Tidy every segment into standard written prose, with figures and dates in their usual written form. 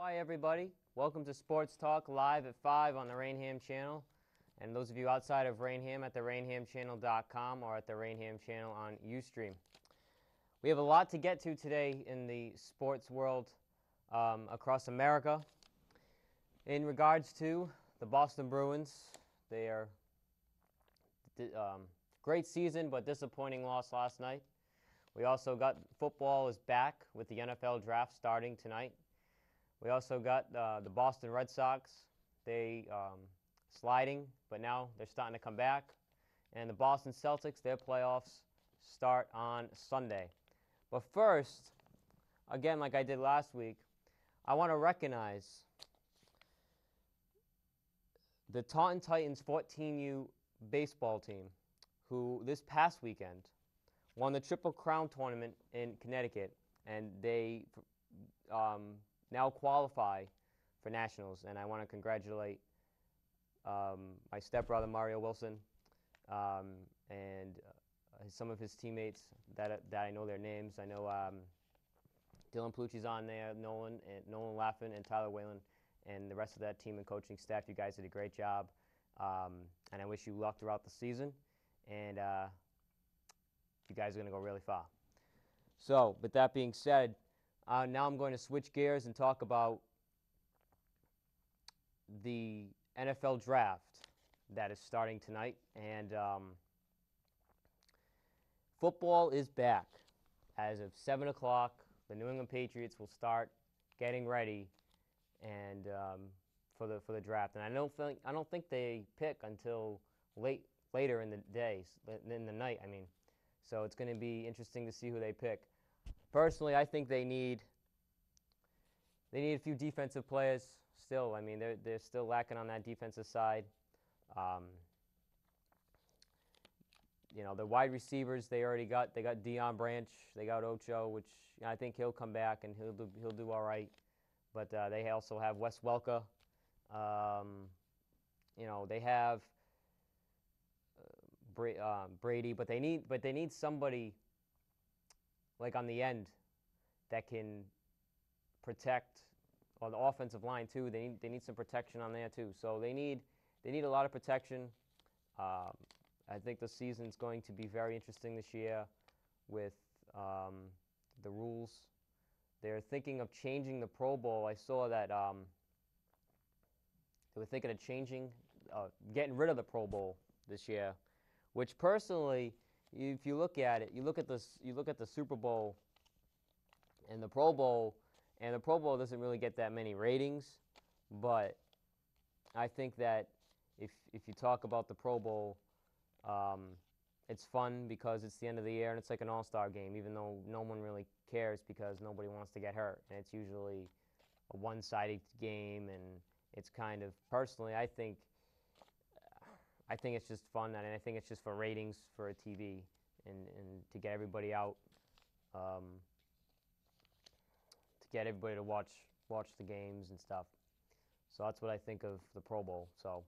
Hi everybody, welcome to Sports Talk live at 5 on the Raynham channel, and those of you outside of Raynham at the raynhamchannel.com or at the Raynham channel on Ustream. We have a lot to get to today in the sports world across America. In regards to the Boston Bruins, they are great season but disappointing loss last night. We also got football is back with the NFL draft starting tonight. We also got the Boston Red Sox. They sliding, but now they're starting to come back. And the Boston Celtics, their playoffs start on Sunday. But first, again, like I did last week, I want to recognize the Taunton Titans 14U baseball team, who this past weekend won the Triple Crown tournament in Connecticut, and they now qualify for nationals. And I want to congratulate my stepbrother Mario Wilson and some of his teammates that I know their names. I know Dylan Palucci's on there, Nolan Laffin, and Tyler Whalen, and the rest of that team and coaching staff. You guys did a great job, and I wish you luck throughout the season. And you guys are going to go really far. So, with that being said, now I'm going to switch gears and talk about the NFL draft that is starting tonight. And football is back. As of 7 o'clock, the New England Patriots will start getting ready and for the draft. And I don't think they pick until later in the day, in the night, I mean. So it's going to be interesting to see who they pick. Personally, I think they need a few defensive players still. I mean, they're still lacking on that defensive side. You know, the wide receivers they already got. They got Deion Branch. They got Ocho, which I think he'll come back and he'll do all right. But they also have Wes Welker. You know, they have Brady, but they need somebody like on the end that can protect on the offensive line too. They need some protection on there too. So they need a lot of protection. I think the season's going to be very interesting this year with the rules. They're thinking of changing the Pro Bowl. I saw that they were thinking of getting rid of the Pro Bowl this year, which personally, if you look at it, you look at the Super Bowl and the Pro Bowl, and the Pro Bowl doesn't really get that many ratings, but I think that if you talk about the Pro Bowl, it's fun because it's the end of the year and it's like an all-star game, even though no one really cares because nobody wants to get hurt, and it's usually a one-sided game, and it's kind of, personally, I think it's just fun, and I think it's just for ratings for a TV and to get everybody out, to get everybody to watch the games and stuff. So that's what I think of the Pro Bowl. So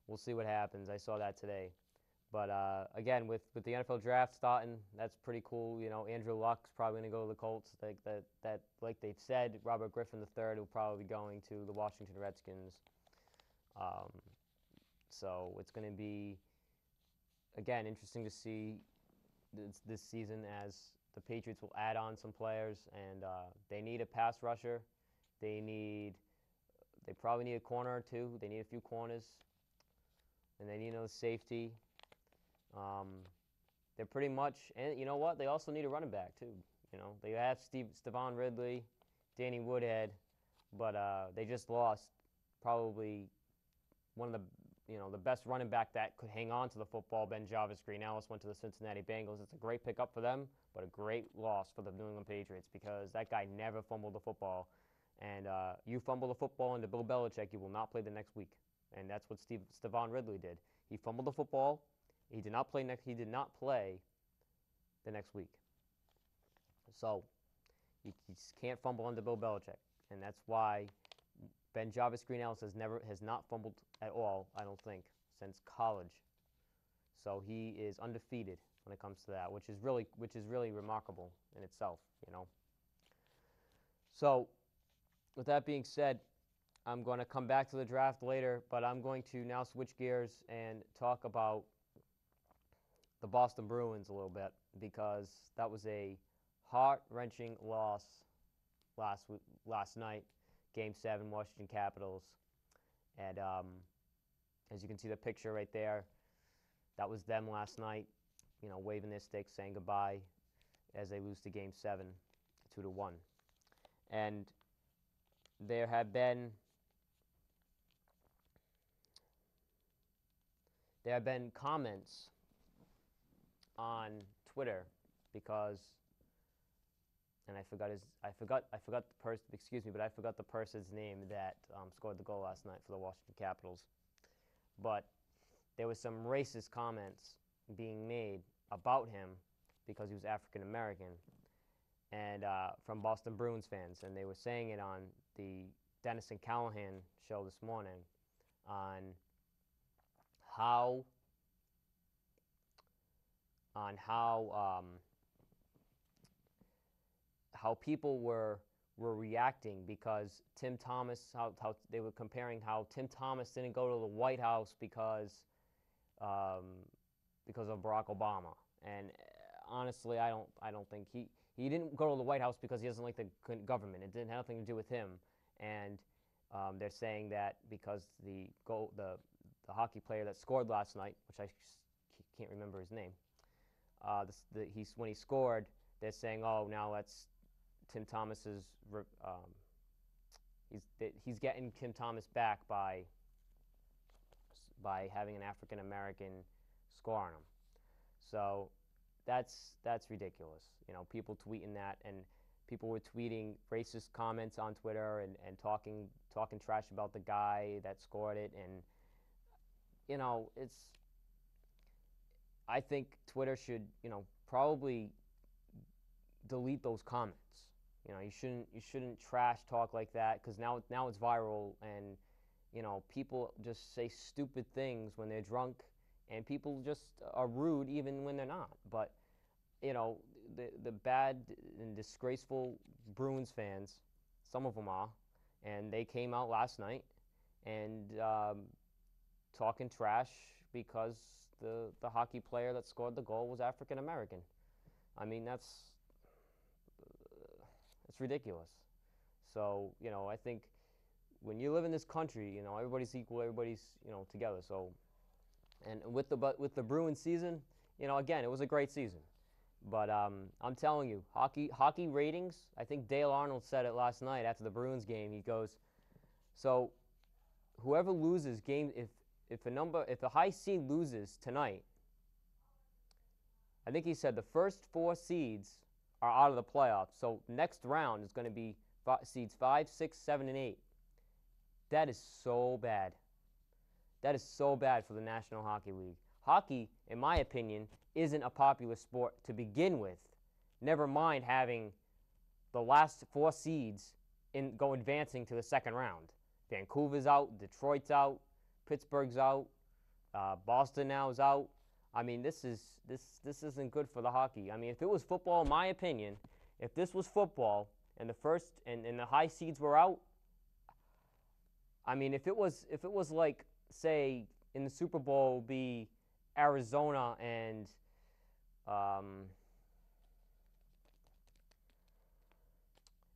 we'll see what happens. I saw that today. But again, with the NFL draft starting, that's pretty cool. You know, Andrew Luck's probably going to go to the Colts. Like they've said, Robert Griffin III will probably be going to the Washington Redskins. So it's going to be, again, interesting to see this season as the Patriots will add on some players, and they need a pass rusher. They probably need a corner or two. They need a few corners, and they need another safety. They're pretty much, and you know what? They also need a running back too. You know, they have Stevan Ridley, Danny Woodhead, but they just lost probably one of the best running back that could hang on to the football. Ben Green-Ellis went to the Cincinnati Bengals. It's a great pickup for them, but a great loss for the New England Patriots because that guy never fumbled the football. And you fumble the football into Bill Belichick, you will not play the next week. And that's what Stevan Ridley did. He fumbled the football. He did not play the next week. So you just can't fumble under Bill Belichick, and that's why Ben Green-Ellis has not fumbled at all, I don't think, since college. So he is undefeated when it comes to that, which is really remarkable in itself, you know. So with that being said, I'm going to come back to the draft later, but I'm going to now switch gears and talk about the Boston Bruins a little bit because that was a heart-wrenching loss last night, Game 7, Washington Capitals. And as you can see the picture right there, that was them last night, waving their sticks, saying goodbye as they lose to Game 7, 2-1. And there have been comments on Twitter because, and I forgot the person. Excuse me, but I forgot the person's name that scored the goal last night for the Washington Capitals. But there was some racist comments being made about him because he was African American, and from Boston Bruins fans, and they were saying it on the Dennis and Callahan show this morning on how people were reacting because Tim Thomas, how they were comparing how Tim Thomas didn't go to the White House because of Barack Obama. And honestly, I don't think he didn't go to the White House because he doesn't like the government. It didn't have anything to do with him. And they're saying that because the hockey player that scored last night, which I can't remember his name, when he scored, they're saying, oh, now that's Tim Thomas's. He's getting Tim Thomas back by having an African American score on him. So that's ridiculous. People tweeting that, and people were tweeting racist comments on Twitter and talking trash about the guy that scored it, and I think Twitter should probably delete those comments. You shouldn't trash talk like that because now it's viral, and people just say stupid things when they're drunk, and people just are rude even when they're not. But the bad and disgraceful Bruins fans, some of them are, and they came out last night and talking trash because the hockey player that scored the goal was African American. I mean, that's ridiculous. So I think when you live in this country, everybody's equal, everybody's together. So, and with the Bruins season, again, it was a great season. But I'm telling you, hockey ratings. I think Dale Arnold said it last night after the Bruins game. He goes, so whoever loses game, if a high seed loses tonight, I think he said the first 4 seeds are out of the playoffs. So next round is going to be seeds 5, 6, 7, and 8. That is so bad. That is so bad for the National Hockey League. Hockey, in my opinion, isn't a popular sport to begin with. Never mind having the last 4 seeds advancing to the second round. Vancouver's out, Detroit's out, Pittsburgh's out, Boston now is out. I mean, this isn't good for the hockey. I mean, if it was football, in my opinion, if this was football and the first and the high seeds were out, I mean, if it was like, say, in the Super Bowl be Arizona and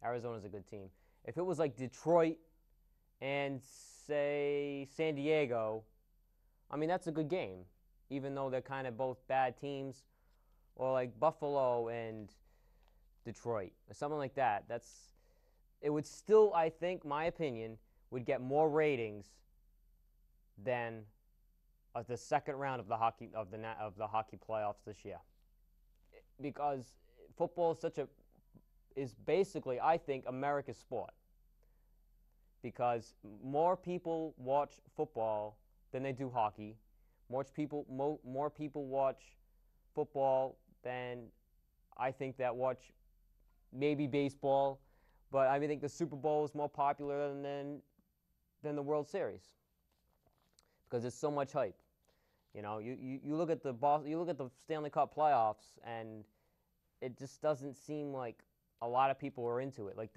Arizona's a good team. If it was like Detroit and, say, San Diego, I mean, that's a good game, even though they're kind of both bad teams, or like Buffalo and Detroit, or something like that. It would still, I think, my opinion, would get more ratings than the second round of the hockey playoffs this year, because football is basically, I think, America's sport, because more people watch football than they do hockey. More people watch football than I think that watch maybe baseball, but I think the Super Bowl is more popular than the World Series because there's so much hype. You look at the Stanley Cup playoffs, and it just doesn't seem like a lot of people are into it. Like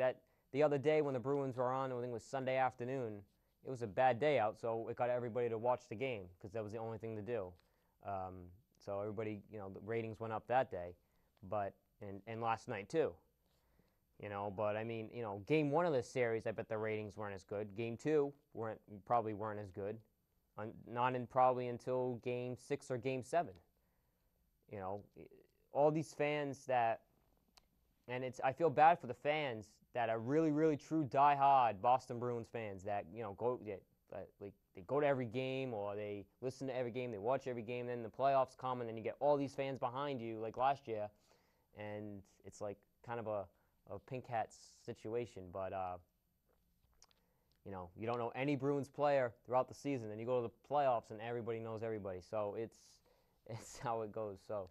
the other day when the Bruins were on, I think it was Sunday afternoon, it was a bad day out, so it got everybody to watch the game because that was the only thing to do. So everybody, the ratings went up that day, but and last night too. But I mean, game one of this series, I bet the ratings weren't as good. Game two probably weren't as good, not in probably until game six or game seven. All these fans that, and I feel bad for the fans that are really, really true diehard Boston Bruins fans that like they go to every game or they listen to every game, they watch every game. Then the playoffs come, and then you get all these fans behind you like last year, and it's like kind of a pink hat situation. But you don't know any Bruins player throughout the season, and you go to the playoffs, and everybody knows everybody. So it's how it goes. So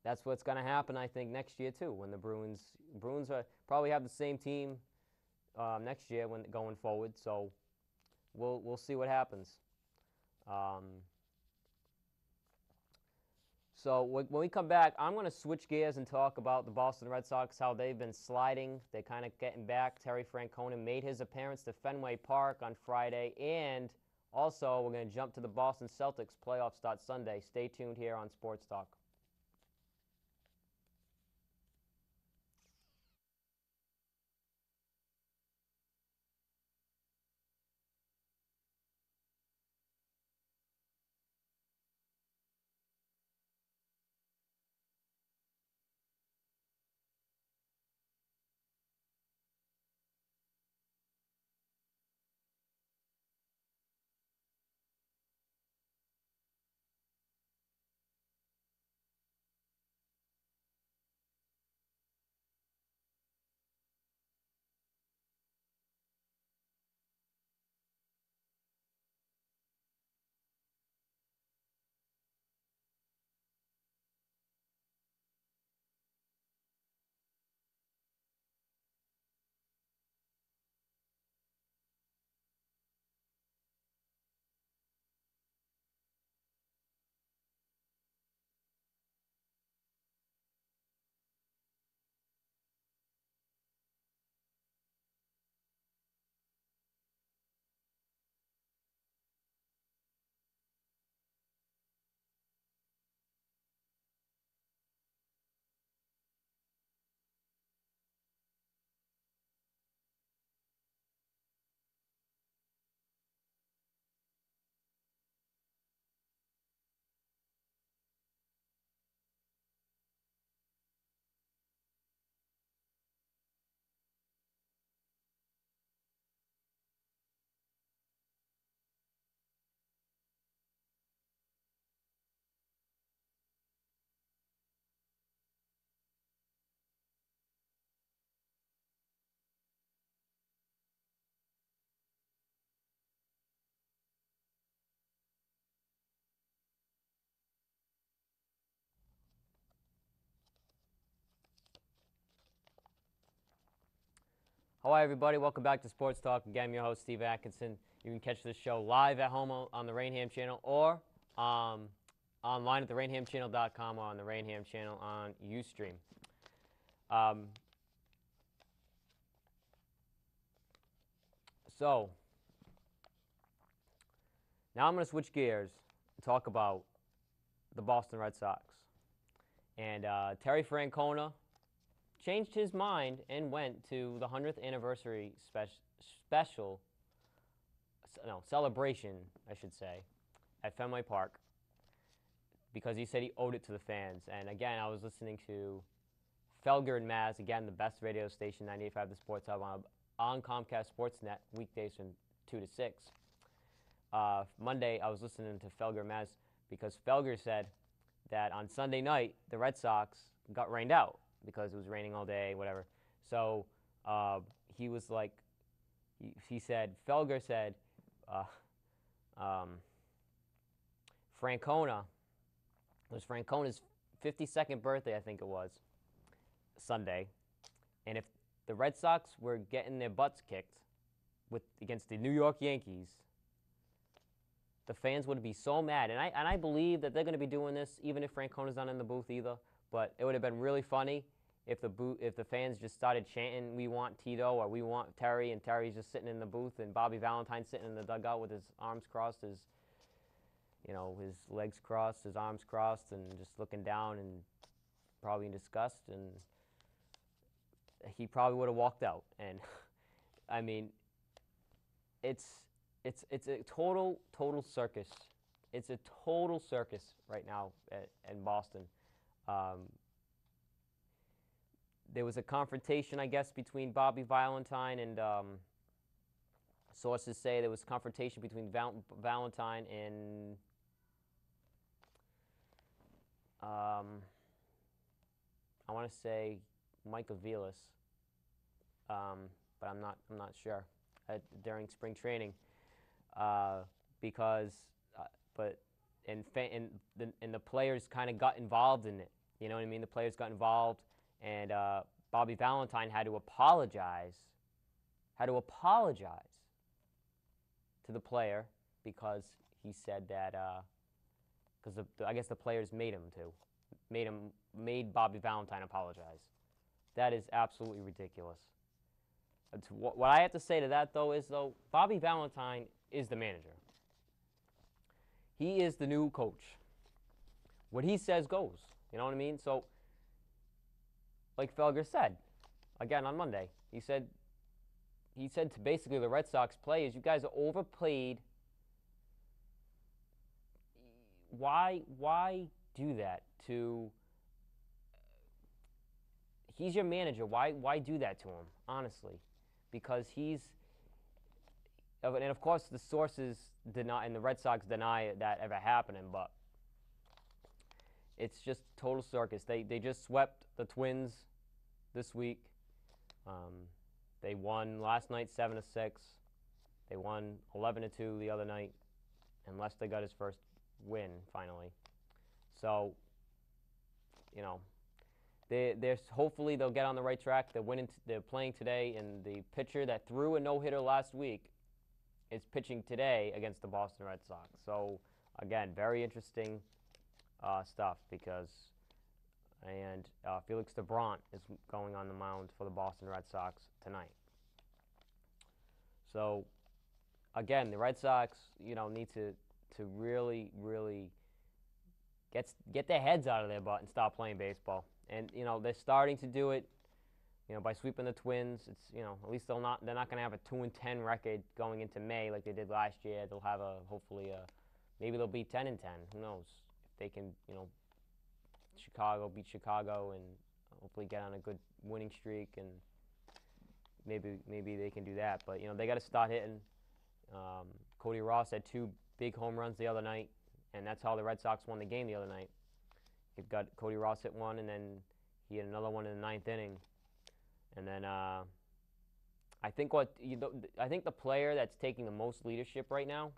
that's what's going to happen, I think, next year too. When the Bruins probably have the same team next year when going forward. So we'll see what happens. So when we come back, I'm going to switch gears and talk about the Boston Red Sox, how they've been sliding. They're kind of getting back. Terry Francona made his appearance to Fenway Park on Friday. And also, we're going to jump to the Boston Celtics. Playoffs start Sunday. Stay tuned here on Sports Talk. Hi, everybody. Welcome back to Sports Talk. Again, I'm your host, Steve Atkinson. You can catch this show live at home on the Raynham channel or online at the raynhamchannel.com or on the Raynham channel on Ustream. So, now I'm going to switch gears and talk about the Boston Red Sox. And Terry Francona changed his mind and went to the 100th anniversary celebration, I should say, at Fenway Park because he said he owed it to the fans. And again, I was listening to Felger and Maz, again, the best radio station, 98.5 The Sports Hub on Comcast Sportsnet, weekdays from 2 to 6. Monday, I was listening to Felger and Maz because Felger said that on Sunday night, the Red Sox got rained out because it was raining all day, whatever. So he was like, Felger said, Francona, it was Francona's 52nd birthday, I think it was, Sunday. And if the Red Sox were getting their butts kicked against the New York Yankees, the fans would be so mad. And I believe that they're going to be doing this even if Francona's not in the booth either. But it would have been really funny if the fans just started chanting, "We want Tito" or "We want Terry," and Terry's just sitting in the booth, and Bobby Valentine sitting in the dugout with his arms crossed, his legs crossed, his arms crossed, and just looking down and probably in disgust, and he probably would have walked out. And I mean, it's a total circus. It's a total circus right now in Boston. There was a confrontation, I guess, between Bobby Valentine and sources say there was confrontation between Valentine and I want to say Mike Aviles, but I'm not sure during spring training because the players kind of got involved in it. You know what I mean? The players got involved, and Bobby Valentine had to apologize to the player because he said that because I guess the players made Bobby Valentine apologize. That is absolutely ridiculous. What I have to say to that is Bobby Valentine is the manager. He is the new coach. What he says goes. You know what I mean? So, like Felger said, again on Monday, he said to basically the Red Sox players, "You guys are overplayed. Why do that to? He's your manager. Why do that to him? Honestly, because he's." And of course, the sources deny, and the Red Sox deny that ever happening, but it's just total circus. They just swept the Twins this week. They won last night 7-6. They won 11-2 the other night, and Lester got his first win finally. So, they're hopefully they'll get on the right track. They're playing today, and the pitcher that threw a no-hitter last week is pitching today against the Boston Red Sox. So, again, very interesting stuff because Felix DeBrant is going on the mound for the Boston Red Sox tonight. So, again, the Red Sox, need to really get their heads out of their butt and stop playing baseball. And they're starting to do it. By sweeping the Twins, it's at least they're not going to have a 2-10 record going into May like they did last year. They'll have maybe they'll be 10-10. Who knows if they can beat Chicago and hopefully get on a good winning streak, and maybe they can do that. But they got to start hitting. Cody Ross had 2 big home runs the other night, and that's how the Red Sox won the game the other night. You've got Cody Ross hit one, and then he had another one in the 9th inning. And then I think the player that's taking the most leadership right now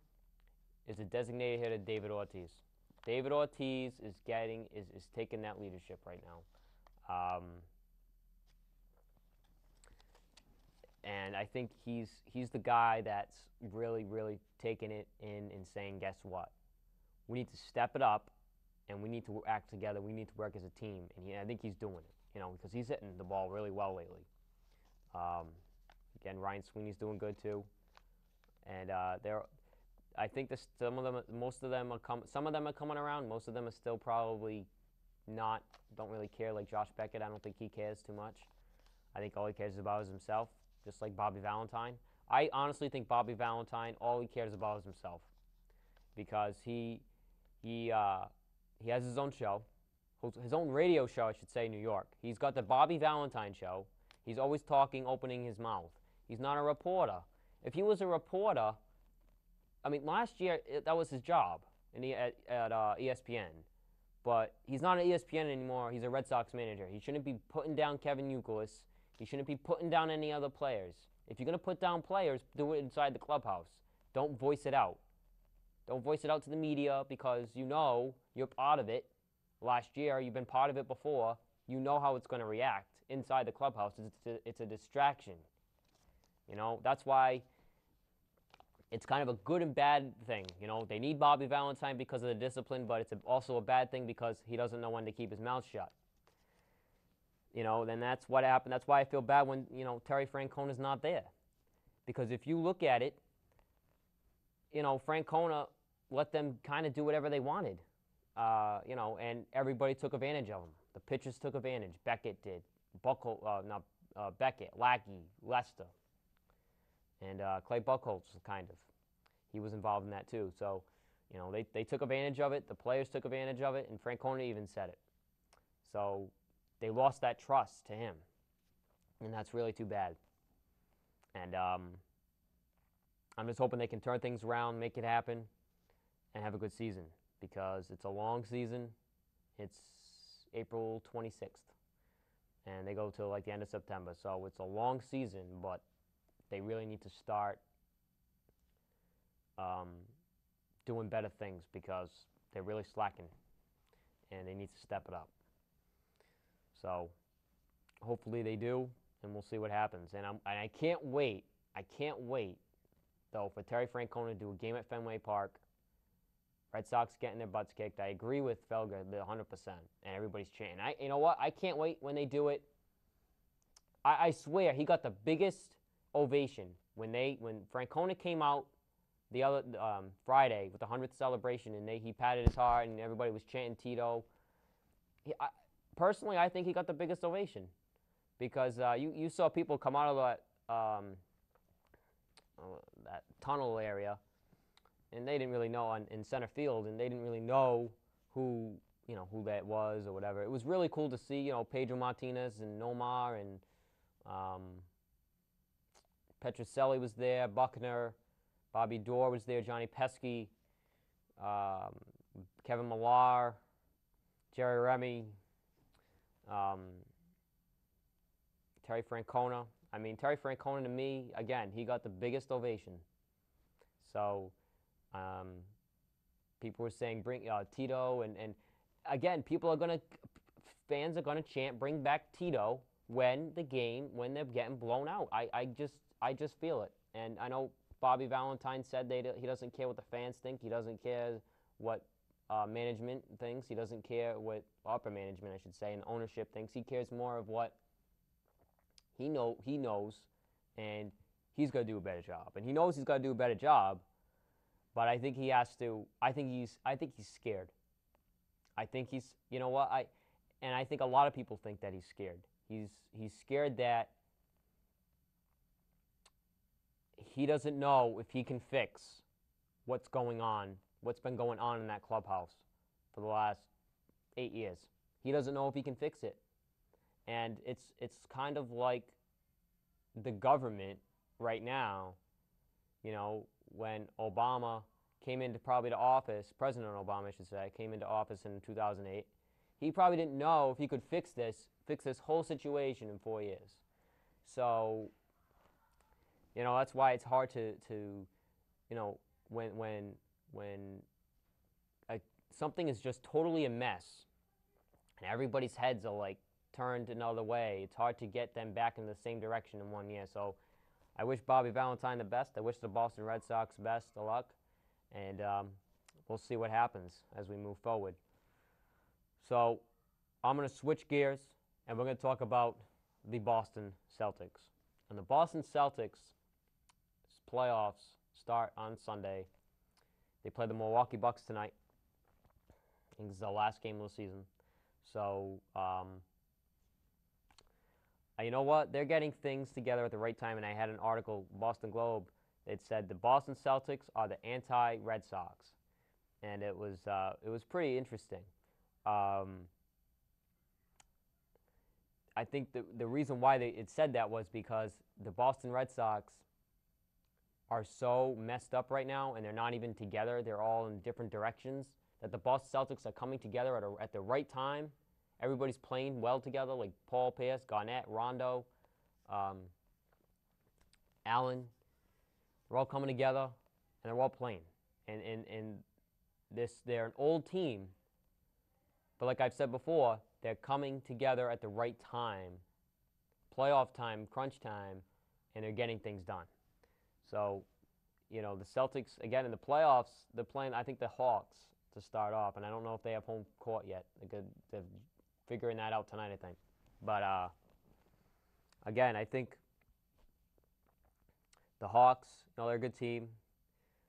is the designated hitter David Ortiz. David Ortiz is taking that leadership right now, and I think he's the guy that's really taking it in and saying, guess what? We need to step it up, and we need to act together. We need to work as a team, and I think he's doing it. Because he's hitting the ball really well lately. Again, Ryan Sweeney's doing good too, and I think most of them are some of them are coming around. Most of them are still probably don't really care. Like Josh Beckett, I don't think he cares too much. I think all he cares about is himself, just like Bobby Valentine. I honestly think Bobby Valentine, all he cares about is himself, because he has his own show. His own radio show, I should say, in New York. He's got the Bobby Valentine show. He's always talking, opening his mouth. He's not a reporter. If he was a reporter, last year that was his job at ESPN. But he's not at ESPN anymore. He's a Red Sox manager. He shouldn't be putting down Kevin Youkilis. He shouldn't be putting down any other players. If you're going to put down players, do it inside the clubhouse. Don't voice it out. Don't voice it out to the media because you're part of it. Last year, you've been part of it before. You know how it's going to react inside the clubhouse. It's a distraction. That's why it's kind of a good and bad thing. They need Bobby Valentine because of the discipline, but it's also a bad thing because he doesn't know when to keep his mouth shut. then that's what happened. That's why I feel bad when, Terry Francona's not there. Because if you look at it, Francona let them kind of do whatever they wanted. And everybody took advantage of him. The pitchers took advantage. Beckett did. Beckett, Lackey, Lester, and Clay Buchholz, kind of. He was involved in that too. So, they took advantage of it. The players took advantage of it, and Francona even said it. So they lost that trust to him, and that's really too bad. And I'm just hoping they can turn things around, make it happen, and have a good season, because it's a long season. It's April 26th, and they go till like the end of September. So it's a long season, but they really need to start doing better things, because they're really slacking, and they need to step it up. So hopefully they do, and we'll see what happens. And I can't wait. I can't wait, though, for Terry Francona to do a game at Fenway Park. Red Sox getting their butts kicked. I agree with Felger 100%, and everybody's chanting. You know what? I can't wait when they do it. I swear he got the biggest ovation when Francona came out the other Friday with the 100th celebration, and he patted his heart, and everybody was chanting Tito. Personally, I think he got the biggest ovation, because you saw people come out of that tunnel area, and they didn't really know in center field, and they didn't really know who that was or whatever. It was really cool to see, Pedro Martinez and Nomar and Petrocelli was there, Buckner, Bobby Doerr was there, Johnny Pesky, Kevin Millar, Jerry Remy, Terry Francona. I mean, Terry Francona, to me, again, he got the biggest ovation. So people were saying bring Tito, and again, fans are gonna chant bring back Tito when they're getting blown out. I just feel it. And I know Bobby Valentine said he doesn't care what the fans think. He doesn't care what management thinks. He doesn't care what upper management, I should say, and ownership thinks. He cares more of what he knows, and he's got to do a better job. And he knows he's got to do a better job, but I think he has to. I think he's scared. I think he's, and I think a lot of people think that he's scared. He's scared that he doesn't know if he can fix what's been going on in that clubhouse for the last 8 years. He doesn't know if he can fix it. And it's kind of like the government right now, when Obama came into office, President Obama, I should say, came into office in 2008, he probably didn't know if he could fix this whole situation in 4 years. So, that's why it's hard to when something is just totally a mess and everybody's heads are like turned another way, it's hard to get them back in the same direction in 1 year. So I wish Bobby Valentine the best. I wish the Boston Red Sox best of luck. And we'll see what happens as we move forward. So I'm going to switch gears, and we're going to talk about the Boston Celtics. And the Boston Celtics playoffs start on Sunday. They play the Milwaukee Bucks tonight. I think this is the last game of the season. So, you know what? They're getting things together at the right time, and I had an article, Boston Globe, that said the Boston Celtics are the anti-Red Sox. And it was pretty interesting. I think the reason why it said that was because the Boston Red Sox are so messed up right now, and they're not even together. They're all in different directions, that the Boston Celtics are coming together at the right time. Everybody's playing well together, like Paul Pierce, Garnett, Rondo, Allen. They're all coming together, and they're all playing. And they're an old team, but like I've said before, they're coming together at the right time, playoff time, crunch time, and they're getting things done. So, the Celtics, again, in the playoffs, they're playing, I think, the Hawks to start off, and I don't know if they have home court yet. They're figuring that out tonight, I think. But again, I think the Hawks, they're a good team.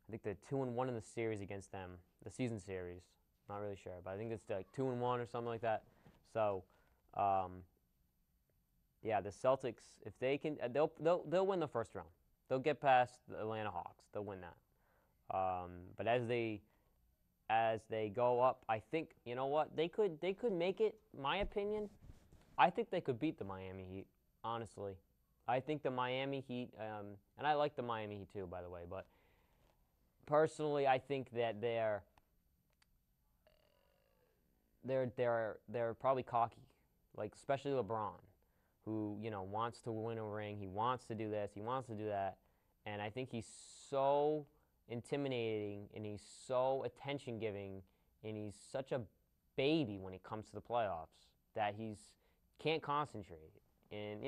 I think they're 2-1 in the series against them, the season series. Not really sure, but I think it's like 2-1 or something like that. So, yeah, the Celtics, if they can, they'll win the first round. They'll get past the Atlanta Hawks. They'll win that. But as they go up, I think they could make it. My opinion, I think they could beat the Miami Heat. Honestly, I think the Miami Heat, and I like the Miami Heat too, by the way. But personally, I think that they're probably cocky, like especially LeBron, who wants to win a ring. He wants to do this. He wants to do that, and I think he's so intimidating and he's so attention giving and he's such a baby when it comes to the playoffs that can't concentrate and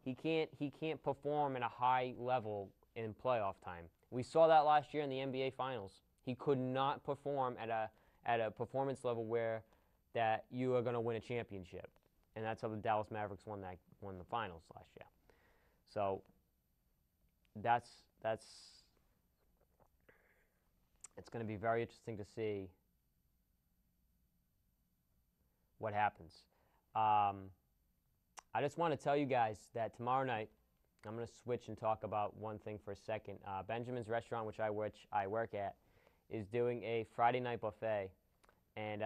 he can't perform at a high level in playoff time. We saw that last year in the NBA Finals. He could not perform at a performance level where that you are going to win a championship, and that's how the Dallas Mavericks won the finals last year. So that's it's going to be very interesting to see what happens. I just want to tell you guys that tomorrow night, I'm going to switch and talk about one thing for a second. Benjamin's Restaurant, which I work at, is doing a Friday night buffet, and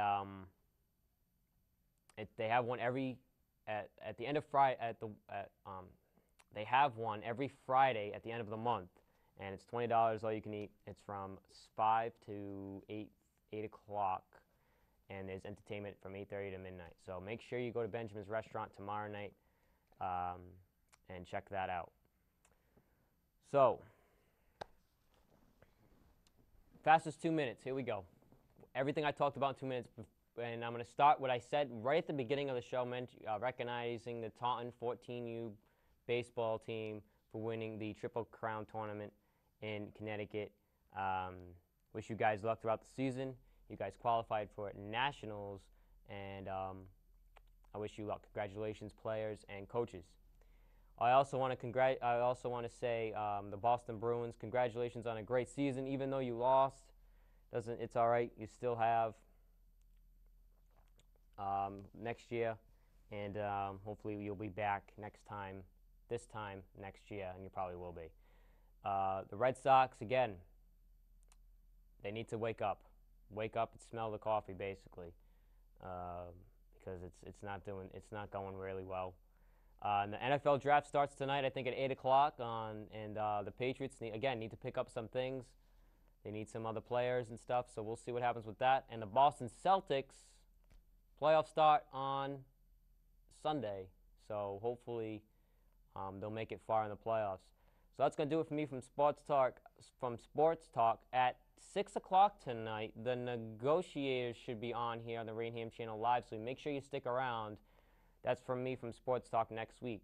they have one at the end of Friday they have one every Friday at the end of the month, and it's $20 all you can eat. It's from 5 to 8 o'clock, and there's entertainment from 8:30 to midnight. So make sure you go to Benjamin's Restaurant tomorrow night and check that out. So, fastest 2 minutes. Here we go. Everything I talked about in 2 minutes, and I'm going to start what I said right at the beginning of the show, recognizing the Taunton 14U baseball team for winning the Triple Crown tournament in Connecticut. Wish you guys luck throughout the season. You guys qualified for nationals, and I wish you luck. Congratulations, players and coaches. I also want to say the Boston Bruins. Congratulations on a great season, even though you lost. It's all right. You still have next year, and hopefully you'll be back this time next year, and you probably will be. The Red Sox, again, they need to wake up. Wake up and smell the coffee, basically, because it's not going really well. And the NFL draft starts tonight, I think, at 8 o'clock. And the Patriots need to pick up some things. They need some other players and stuff, so we'll see what happens with that. And the Boston Celtics playoffs start on Sunday, so hopefully they'll make it far in the playoffs. So that's going to do it for me from Sports Talk. At 6 o'clock tonight, the Negotiators should be on here on the Raynham channel live, so make sure you stick around. That's from me from Sports Talk next week.